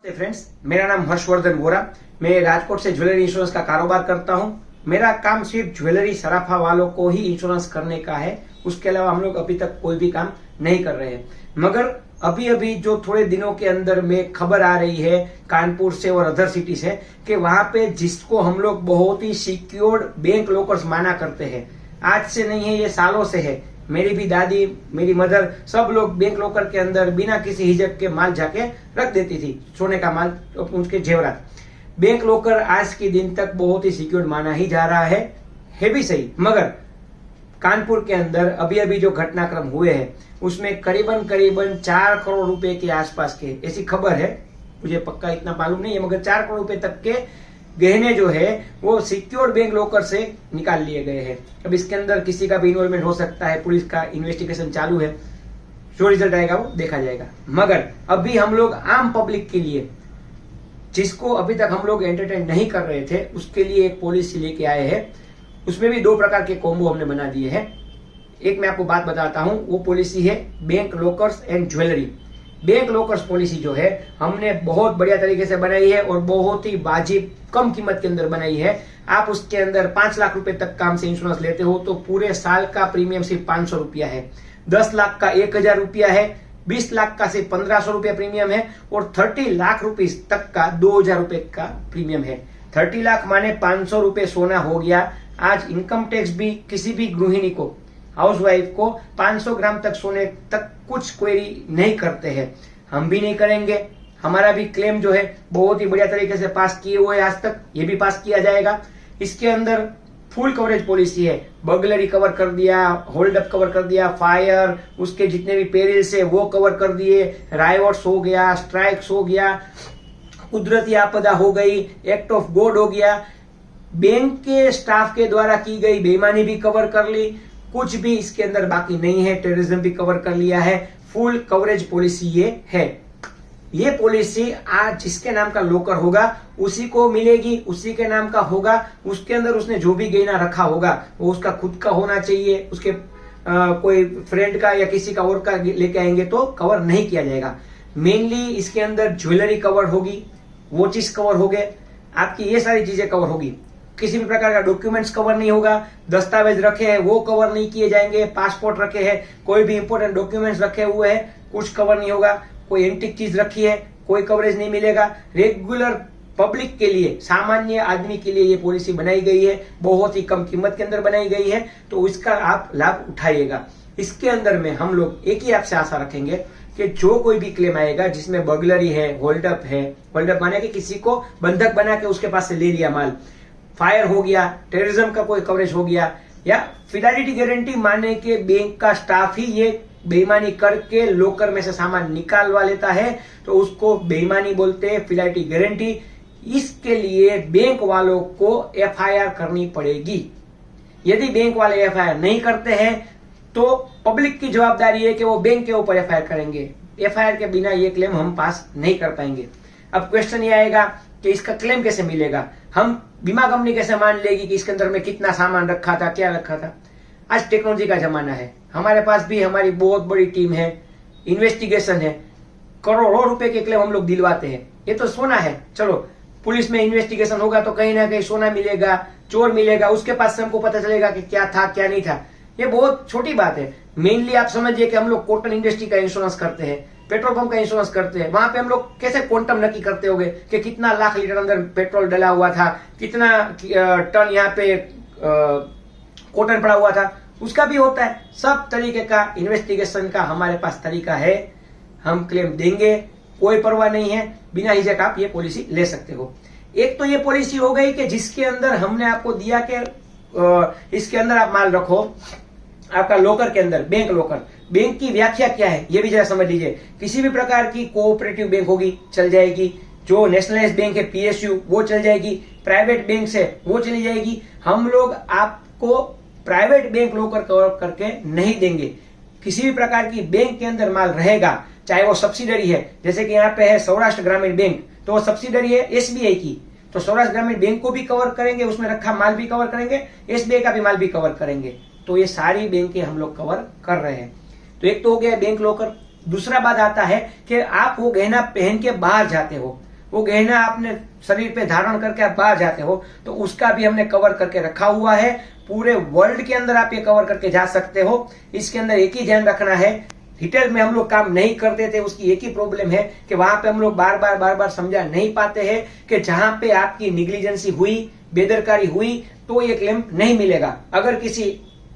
Friends, मेरा नाम हर्षवर्धन वोरा। मैं राजकोट से ज्वेलरी इंश्योरेंस का कारोबार करता हूं। मेरा काम सिर्फ ज्वेलरी सराफा वालों को ही इंश्योरेंस करने का है। उसके अलावा हम लोग अभी तक कोई भी काम नहीं कर रहे हैं। मगर अभी अभी जो थोड़े दिनों के अंदर में खबर आ रही है कानपुर से और अदर सिटी से कि वहां पे जिसको हम लोग बहुत ही सिक्योर्ड बैंक लॉकर्स माना करते हैं, आज से नहीं है, ये सालों से है। मेरी भी दादी, मेरी मदर, सब लोग बैंक लॉकर के अंदर बिना किसी हिचक के माल जाके रख देती थी, सोने का माल, तो उनके जेवरात। बैंक लॉकर आज के दिन तक बहुत ही सिक्योर माना ही जा रहा है भी सही। मगर कानपुर के अंदर अभी अभी जो घटनाक्रम हुए हैं उसमें करीबन 4 करोड़ रुपए के आसपास के, ऐसी खबर है, मुझे पक्का इतना मालूम नहीं है, मगर 4 करोड़ रुपए तक के गहने जो है वो सिक्योर्ड बैंक लॉकर से निकाल लिए गए हैं। अब इसके अंदर किसी का भी इन्वॉल्वमेंट हो सकता है। पुलिस का इन्वेस्टिगेशन चालू है, जो रिजल्ट आएगा वो देखा जाएगा। मगर अभी हम लोग आम पब्लिक के लिए, जिसको अभी तक हम लोग एंटरटेन नहीं कर रहे थे, उसके लिए एक पॉलिसी लेके आए हैं। उसमें भी 2 प्रकार के कॉम्बो हमने बना दिए हैं। एक मैं आपको बात बताता हूं, वो पॉलिसी है bank lockers and jewellery. Bank lockers policy जो है हमने बहुत बढ़िया तरीके से बनाई है और बहुत ही वाजिब कम कीमत के अंदर बनाई है। आप उसके अंदर 5 लाख रुपए तक काम से इंश्योरेंस लेते हो तो पूरे साल का प्रीमियम सिर्फ 500 रुपया है। 10 लाख का 1000 रुपया है। 20 लाख का सिर्फ 1500 रुपया प्रीमियम है और 30 लाख रुपीज तक का 2000 रुपए का प्रीमियम है। 30 लाख माने 500 रुपए सोना हो गया। आज इनकम टैक्स भी किसी भी गृहिणी को, हाउसवाइफ को 500 ग्राम तक सोने तक कुछ क्वेरी नहीं करते हैं। हम भी नहीं करेंगे। हमारा भी क्लेम जो है बहुत ही बढ़िया तरीके से पास किए हुए आज तक, ये भी पास किया जाएगा। इसके अंदर फुल कवरेज पॉलिसी है। बर्गलरी कवर कर दिया, होल्ड अप कवर कर दिया, फायर, उसके जितने भी पेरिल्स है वो कवर कर दिए, राइवट्स हो गया, स्ट्राइक्स हो गया, कुदरती आपदा हो गई, एक्ट ऑफ गॉड हो गया, बैंक के स्टाफ के द्वारा की गई बेईमानी भी कवर कर ली। कुछ भी इसके अंदर बाकी नहीं है। टेररिज्म भी कवर कर लिया है। फुल कवरेज पॉलिसी ये है। ये पॉलिसी आज जिसके नाम का लॉकर होगा उसी को मिलेगी, उसी के नाम का होगा। उसके अंदर उसने जो भी गहना रखा होगा वो उसका खुद का होना चाहिए। उसके कोई फ्रेंड का या किसी का और का लेके आएंगे तो कवर नहीं किया जाएगा। मेनली इसके अंदर ज्वेलरी कवर होगी, वॉचेस कवर हो गए, आपकी ये सारी चीजें कवर होगी। किसी भी प्रकार का डॉक्यूमेंट्स कवर नहीं होगा। दस्तावेज रखे हैं वो कवर नहीं किए जाएंगे। पासपोर्ट रखे हैं, कोई भी इंपोर्टेंट डॉक्यूमेंट्स रखे हुए हैं, कुछ कवर नहीं होगा। कोई एंटिक चीज रखी है, कोई कवरेज नहीं मिलेगा। रेगुलर पब्लिक के लिए, सामान्य आदमी के लिए ये पॉलिसी बनाई गई है। बहुत ही कम कीमत के अंदर बनाई गई है, तो इसका आप लाभ उठाइएगा। इसके अंदर में हम लोग एक ही आपसे आशा रखेंगे कि जो कोई भी क्लेम आएगा जिसमें बर्गलरी है, होल्डअप है, होल्डअप माने कि किसी को बंधक बना के उसके पास से ले लिया माल, फायर हो गया, टेररिज्म का कोई कवरेज हो गया, या फिडेलिटी गारंटी माने के बैंक का स्टाफ ही ये बेईमानी करके लॉकर में से सामान निकालवा लेता है तो उसको बेईमानी बोलते हैं, फिडेलिटी गारंटी। इसके लिए बैंक वालों को एफआईआर करनी पड़ेगी। यदि बैंक वाले एफआईआर नहीं करते हैं तो पब्लिक की जवाबदारी है कि वो बैंक के ऊपर एफआईआर करेंगे। एफआईआर के बिना ये क्लेम हम पास नहीं कर पाएंगे। अब क्वेश्चन ये आएगा कि इसका क्लेम कैसे मिलेगा। हम बीमा कंपनी कैसे मान लेगी कि इसके अंदर में कितना सामान रखा था, क्या रखा था। आज टेक्नोलॉजी का जमाना है, हमारे पास भी हमारी बहुत बड़ी टीम है, इन्वेस्टिगेशन है, करोड़ों रुपए के क्लेम हम लोग दिलवाते हैं। ये तो सोना है, चलो पुलिस में इन्वेस्टिगेशन होगा तो कहीं ना कहीं सोना मिलेगा, चोर मिलेगा, उसके पास से हमको पता चलेगा कि क्या था क्या नहीं था। ये बहुत छोटी बात है। मेनली आप समझिए कि हम लोग कॉटन इंडस्ट्री का इंश्योरेंस करते हैं, पेट्रोल पंप का इंश्योरेंस करते हैं। वहां पे हम लोग कैसे क्वांटम नक्की करते होंगे कि कितना लाख लीटर अंदर पेट्रोल डला हुआ था, कितना टन यहाँ पे कॉटन पड़ा हुआ था, उसका भी होता है। सब तरीके का इन्वेस्टिगेशन का हमारे पास तरीका है। हम क्लेम देंगे, कोई परवाह नहीं है, बिना हिचक आप ये पॉलिसी ले सकते हो। एक तो ये पॉलिसी हो गई कि जिसके अंदर हमने आपको दिया कि इसके अंदर आप माल रखो, आपका लॉकर के अंदर, बैंक लॉकर। बैंक की व्याख्या क्या है ये भी जरा समझ लीजिए। किसी भी प्रकार की कोऑपरेटिव बैंक होगी चल जाएगी, जो नेशनलाइज्ड बैंक है पीएसयू वो चल जाएगी, प्राइवेट बैंक है वो चली जाएगी। हम लोग आपको प्राइवेट बैंक लॉकर कवर करके नहीं देंगे। किसी भी प्रकार की बैंक के अंदर माल रहेगा, चाहे वो सब्सिडरी है, जैसे कि यहाँ पे है सौराष्ट्र ग्रामीण बैंक, तो वो सब्सिडरी है एसबीआई की, तो सौराष्ट्र ग्रामीण बैंक को भी कवर करेंगे, उसमें रखा माल भी कवर करेंगे, एसबीआई का भी माल भी कवर करेंगे। तो ये सारी बैंकें हम लोग कवर कर रहे हैं। तो एक तो हो गया बैंक लॉकर। दूसरा बात आता है कि आप वो गहना पहन के बाहर जाते हो, वो गहना आपने शरीर पे धारण करके आप बाहर जाते हो तो उसका भी हमने कवर करके रखा हुआ है। पूरे वर्ल्ड के अंदर आप ये कवर करके जा सकते हो। इसके अंदर एक ही ध्यान रखना है, रिटेल में हम लोग काम नहीं करते थे, उसकी एक ही प्रॉब्लम है कि वहां पे हम लोग बार बार समझा नहीं पाते हैं कि जहां पे आपकी निग्लिजेंसी हुई, बेदरकारी हुई तो ये क्लेम नहीं मिलेगा। अगर किसी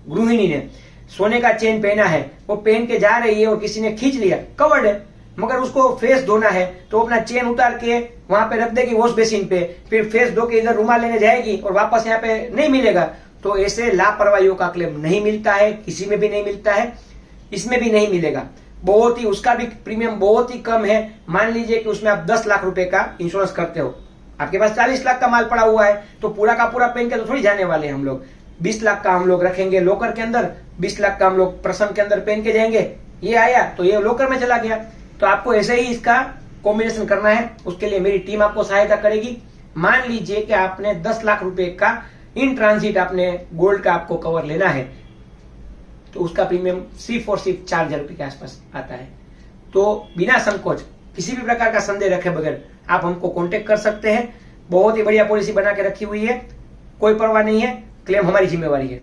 गृहिणी ने सोने का चेन पहना है, वो पहन के जा रही है और किसी ने खींच लिया, कवर्ड है, मगर उसको फेस धोना है तो अपना चेन उतार के वहां पे रख देगी वॉश बेसिन पे, फिर फेस धो के इधर रुमाल लेने जाएगी और वापस यहाँ पे नहीं मिलेगा। तो ऐसे लापरवाहियों का क्लेम नहीं मिलता है, किसी में भी नहीं मिलता है, इसमें भी नहीं मिलेगा। बहुत ही उसका भी प्रीमियम बहुत ही कम है। मान लीजिए कि उसमें आप 10 लाख रुपए का इंश्योरेंस करते हो, आपके पास 40 लाख का माल पड़ा हुआ है तो पूरा का पूरा पहन के तो थोड़ी जाने वाले हैं हम लोग। 20 लाख का हम लोग रखेंगे लॉकर के अंदर, 20 लाख का हम लोग प्रसंग के अंदर पहन के जाएंगे। ये आया तो ये लॉकर में चला गया। तो आपको ऐसे ही इसका कॉम्बिनेशन करना है, उसके लिए मेरी टीम आपको सहायता करेगी। मान लीजिए कि आपने 10 लाख रुपए का इन ट्रांजिट आपने गोल्ड का आपको कवर लेना है तो उसका प्रीमियम सिर्फ और सिर्फ 4,000 रुपए के आसपास आता है। तो बिना संकोच, किसी भी प्रकार का संदेह रखे बगैर आप हमको कांटेक्ट कर सकते हैं। बहुत ही बढ़िया पॉलिसी बना के रखी हुई है, कोई परवाह नहीं है, क्लेम हमारी जिम्मेवारी है।